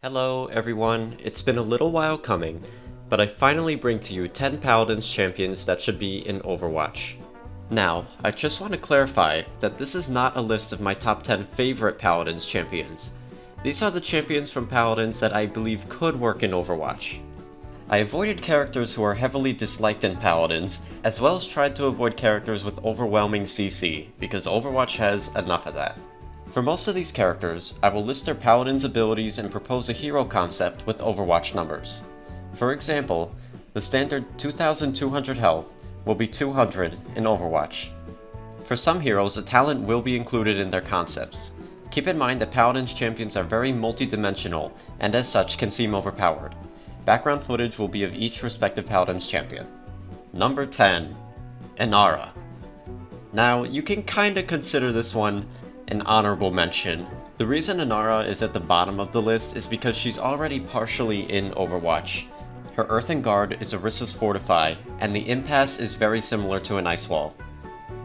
Hello everyone, it's been a little while coming, but I finally bring to you 10 Paladins champions that should be in Overwatch. Now, I just want to clarify that this is not a list of my top 10 favorite Paladins champions. These are the champions from Paladins that I believe could work in Overwatch. I avoided characters who are heavily disliked in Paladins, as well as tried to avoid characters with overwhelming CC, because Overwatch has enough of that. For most of these characters, I will list their Paladin's abilities and propose a hero concept with Overwatch numbers. For example, the standard 2200 health will be 200 in Overwatch. For some heroes, a talent will be included in their concepts. Keep in mind that Paladins champions are very multi-dimensional, and as such can seem overpowered. Background footage will be of each respective Paladins champion. Number 10. Inara. Now, you can kinda consider this one an honorable mention. The reason Inara is at the bottom of the list is because she's already partially in Overwatch. Her Earthen Guard is Orisa's Fortify, and the Impasse is very similar to an Ice Wall.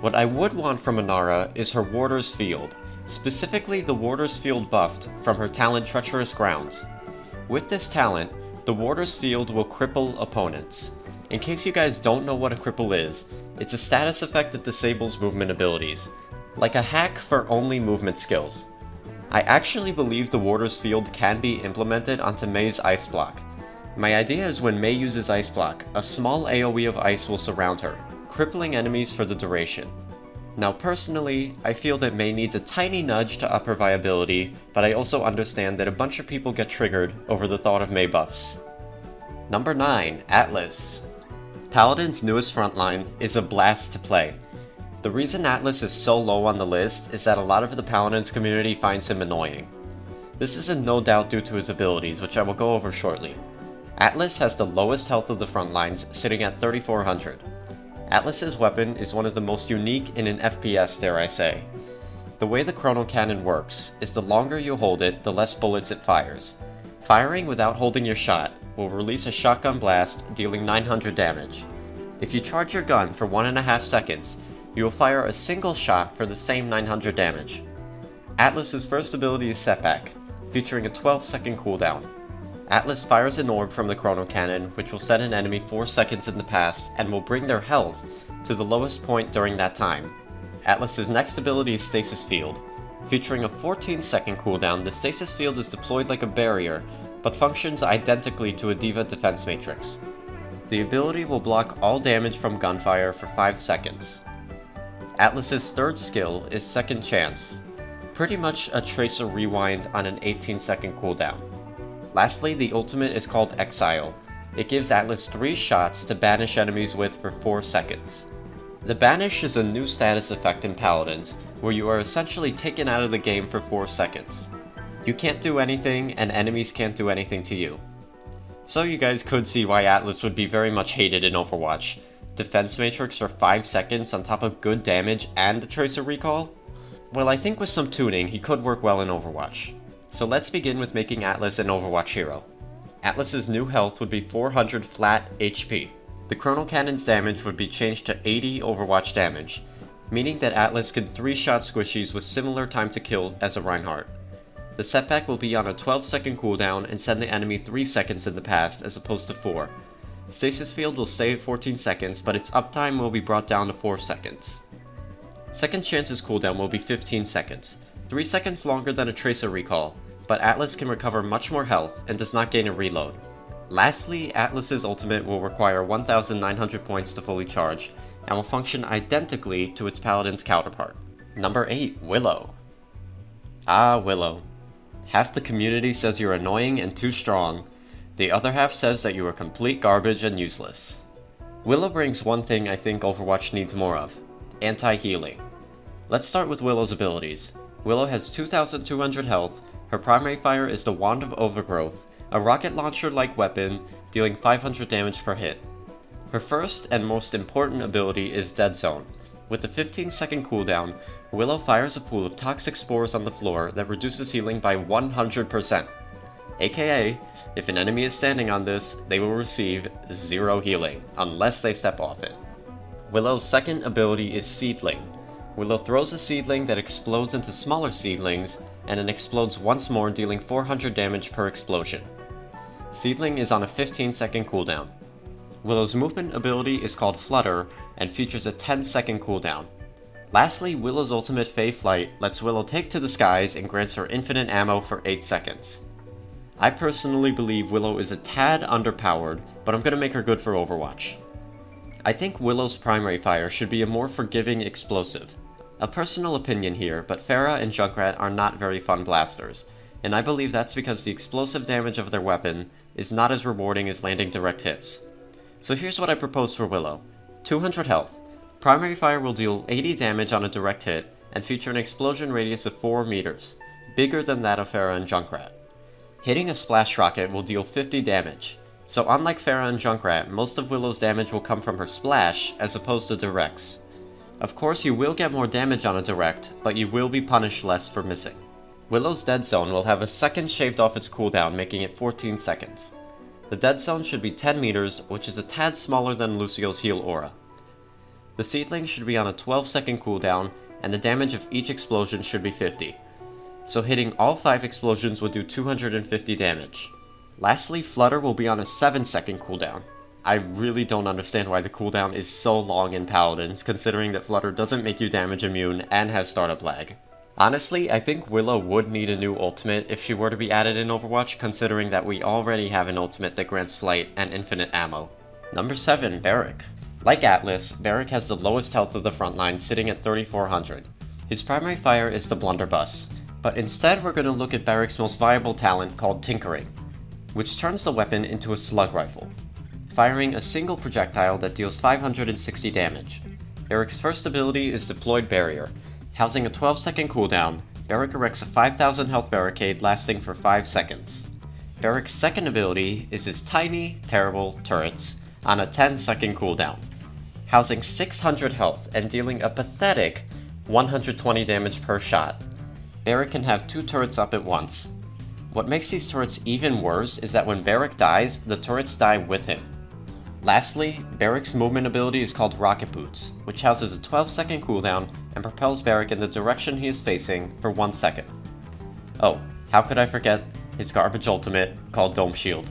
What I would want from Inara is her Warder's Field, specifically the Warder's Field buffed from her talent Treacherous Grounds. With this talent, the Warder's Field will cripple opponents. In case you guys don't know what a cripple is, it's a status effect that disables movement abilities, like a hack for only movement skills. I actually believe the Warder's Field can be implemented onto Mei's Ice Block. My idea is when Mei uses Ice Block, a small AoE of ice will surround her, crippling enemies for the duration. Now personally, I feel that Mei needs a tiny nudge to up her viability, but I also understand that a bunch of people get triggered over the thought of Mei buffs. Number 9. Atlas. Paladin's newest frontline is a blast to play. The reason Atlas is so low on the list is that a lot of the Paladins community finds him annoying. This is in no doubt due to his abilities, which I will go over shortly. Atlas has the lowest health of the frontlines, sitting at 3400. Atlas's weapon is one of the most unique in an FPS, dare I say. The way the chrono cannon works is the longer you hold it, the less bullets it fires. Firing without holding your shot will release a shotgun blast, dealing 900 damage. If you charge your gun for 1.5 seconds, you will fire a single shot for the same 900 damage. Atlas's first ability is Setback, featuring a 12-second cooldown. Atlas fires an orb from the chrono cannon, which will set an enemy 4 seconds in the past and will bring their health to the lowest point during that time. Atlas's next ability is Stasis Field. Featuring a 14-second cooldown, the Stasis Field is deployed like a barrier, but functions identically to a D.Va defense matrix. The ability will block all damage from gunfire for 5 seconds. Atlas's third skill is Second Chance, pretty much a Tracer Rewind on an 18-second cooldown. Lastly, the ultimate is called Exile. It gives Atlas 3 shots to banish enemies with for 4 seconds. The Banish is a new status effect in Paladins, where you are essentially taken out of the game for 4 seconds. You can't do anything, and enemies can't do anything to you. So you guys could see why Atlas would be very much hated in Overwatch. Defense Matrix for 5 seconds on top of good damage and a Tracer Recall? Well, I think with some tuning, he could work well in Overwatch. So let's begin with making Atlas an Overwatch hero. Atlas's new health would be 400 flat HP. The Chrono Cannon's damage would be changed to 80 Overwatch damage, meaning that Atlas could 3-shot squishies with similar time to kill as a Reinhardt. The setback will be on a 12-second cooldown and send the enemy 3 seconds in the past as opposed to 4. Stasis Field will stay at 14 seconds, but its uptime will be brought down to 4 seconds. Second Chance's cooldown will be 15 seconds, 3 seconds longer than a Tracer Recall, but Atlas can recover much more health and does not gain a reload. Lastly, Atlas's ultimate will require 1900 points to fully charge, and will function identically to its Paladin's counterpart. Number 8. Willow. Ah, Willow. Half the community says you're annoying and too strong. The other half says that you are complete garbage and useless. Willow brings one thing I think Overwatch needs more of: anti-healing. Let's start with Willow's abilities. Willow has 2200 health, her primary fire is the Wand of Overgrowth, a rocket launcher-like weapon dealing 500 damage per hit. Her first and most important ability is Dead Zone. With a 15-second cooldown, Willow fires a pool of toxic spores on the floor that reduces healing by 100%. AKA, if an enemy is standing on this, they will receive 0 healing, unless they step off it. Willow's second ability is Seedling. Willow throws a seedling that explodes into smaller seedlings, and it explodes once more, dealing 400 damage per explosion. Seedling is on a 15-second cooldown. Willow's movement ability is called Flutter and features a 10-second cooldown. Lastly, Willow's ultimate Fey Flight lets Willow take to the skies and grants her infinite ammo for 8 seconds. I personally believe Willow is a tad underpowered, but I'm gonna make her good for Overwatch. I think Willow's primary fire should be a more forgiving explosive. A personal opinion here, but Pharah and Junkrat are not very fun blasters, and I believe that's because the explosive damage of their weapon is not as rewarding as landing direct hits. So here's what I propose for Willow. 200 health. Primary fire will deal 80 damage on a direct hit and feature an explosion radius of 4 meters, bigger than that of Pharah and Junkrat. Hitting a splash rocket will deal 50 damage, so unlike Pharah and Junkrat, most of Willow's damage will come from her splash as opposed to directs. Of course you will get more damage on a direct, but you will be punished less for missing. Willow's dead zone will have a second shaved off its cooldown, making it 14 seconds. The dead zone should be 10 meters, which is a tad smaller than Lucio's heal aura. The seedling should be on a 12-second cooldown, and the damage of each explosion should be 50. So hitting all 5 explosions would do 250 damage. Lastly, Flutter will be on a 7-second cooldown. I really don't understand why the cooldown is so long in Paladins, considering that Flutter doesn't make you damage immune and has startup lag. Honestly, I think Willow would need a new ultimate if she were to be added in Overwatch, considering that we already have an ultimate that grants flight and infinite ammo. Number 7, Barrack. Like Atlas, Barrack has the lowest health of the front line, sitting at 3400. His primary fire is the Blunderbuss, but instead we're going to look at Barrack's most viable talent called Tinkering, which turns the weapon into a slug rifle, firing a single projectile that deals 560 damage. Barrack's first ability is Deployed Barrier. Housing a 12-second cooldown, Barrack erects a 5000 health barricade lasting for 5 seconds. Barrack's second ability is his tiny, terrible turrets on a 10-second cooldown. Housing 600 health and dealing a pathetic 120 damage per shot, Barrack can have 2 turrets up at once. What makes these turrets even worse is that when Barrack dies, the turrets die with him. Lastly, Barrack's movement ability is called Rocket Boots, which houses a 12-second cooldown and propels Barrack in the direction he is facing for 1 second. Oh, how could I forget his garbage ultimate called Dome Shield.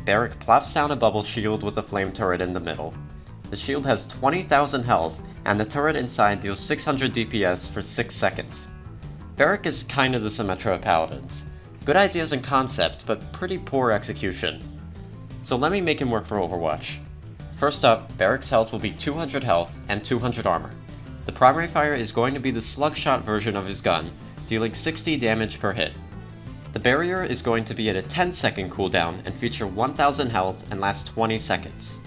Barrack plops down a bubble shield with a flame turret in the middle. The shield has 20,000 health, and the turret inside deals 600 DPS for 6 seconds. Barrack is kinda the Symmetra of Paladins. Good ideas in concept, but pretty poor execution. So let me make him work for Overwatch. First up, Barrack's health will be 200 health and 200 armor. The primary fire is going to be the slugshot version of his gun, dealing 60 damage per hit. The barrier is going to be at a 10-second cooldown and feature 1000 health and last 20 seconds.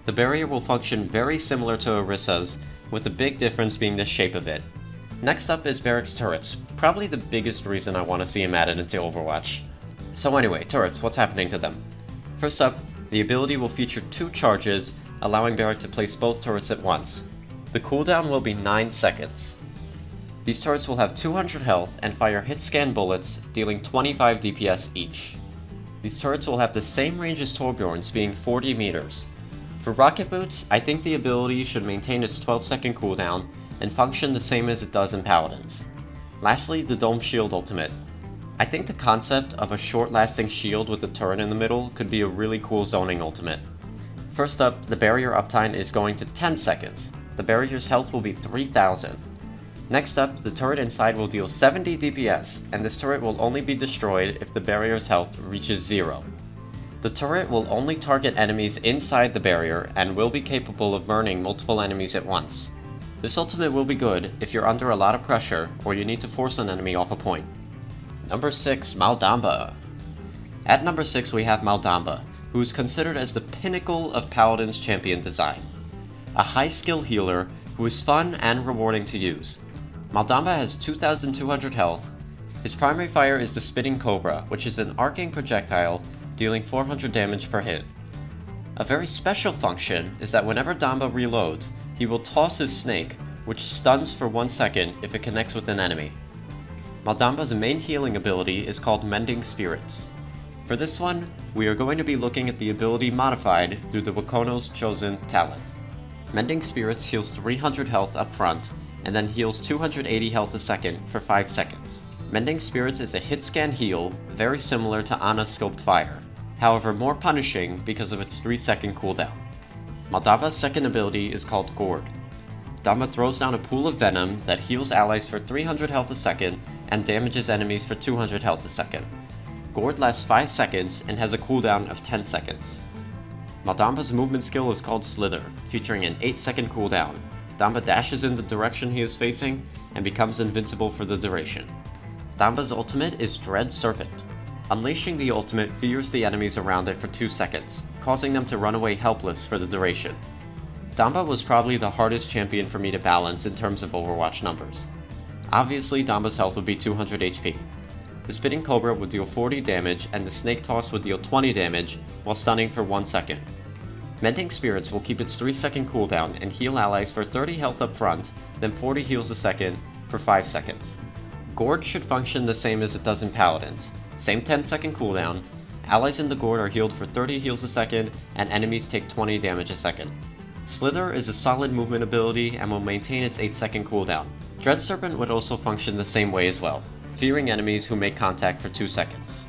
The barrier will function very similar to Orissa's, with the big difference being the shape of it. Next up is Barrack's turrets, probably the biggest reason I want to see him added into Overwatch. So anyway, turrets, what's happening to them? First up, the ability will feature 2 charges, allowing Barrack to place both turrets at once. The cooldown will be 9 seconds. These turrets will have 200 health and fire hit scan bullets, dealing 25 DPS each. These turrets will have the same range as Torbjorn's, being 40 meters. For Rocket Boots, I think the ability should maintain its 12-second cooldown and function the same as it does in Paladins. Lastly, the Dome Shield ultimate. I think the concept of a short-lasting shield with a turret in the middle could be a really cool zoning ultimate. First up, the barrier uptime is going to 10 seconds. The barrier's health will be 3000. Next up, the turret inside will deal 70 DPS, and this turret will only be destroyed if the barrier's health reaches 0. The turret will only target enemies inside the barrier and will be capable of burning multiple enemies at once. This ultimate will be good if you're under a lot of pressure or you need to force an enemy off a point. Number 6, MalDama. At number 6 we have MalDama, who is considered as the pinnacle of Paladin's champion design. A high-skill healer who is fun and rewarding to use. MalDama has 2200 health. His primary fire is the Spitting Cobra, which is an arcing projectile dealing 400 damage per hit. A very special function is that whenever Damba reloads, he will toss his snake, which stuns for 1 second if it connects with an enemy. MalDamba's main healing ability is called Mending Spirits. For this one, we are going to be looking at the ability modified through the Wakono's chosen talent. Mending Spirits heals 300 health up front, and then heals 280 health a second for 5 seconds. Mending Spirits is a hit scan heal, very similar to Ana's Scoped Fire, however more punishing because of its 3-second cooldown. MalDama's second ability is called Gourd. Dama throws down a pool of venom that heals allies for 300 health a second and damages enemies for 200 health a second. Gourd lasts 5 seconds and has a cooldown of 10 seconds. MalDama's movement skill is called Slither, featuring an 8-second cooldown. Dama dashes in the direction he is facing and becomes invincible for the duration. Dama's ultimate is Dread Serpent. Unleashing the ultimate fears the enemies around it for 2 seconds, causing them to run away helpless for the duration. Dama was probably the hardest champion for me to balance in terms of Overwatch numbers. Obviously, Dama's health would be 200 HP. The Spitting Cobra would deal 40 damage and the Snake Toss would deal 20 damage while stunning for 1 second. Mending Spirits will keep its 3-second cooldown and heal allies for 30 health up front, then 40 heals a second for 5 seconds. Gourd should function the same as it does in Paladins. Same 10-second cooldown, allies in the Gourd are healed for 30 heals a second, and enemies take 20 damage a second. Slither is a solid movement ability and will maintain its 8-second cooldown. Dread Serpent would also function the same way as well, fearing enemies who make contact for 2 seconds.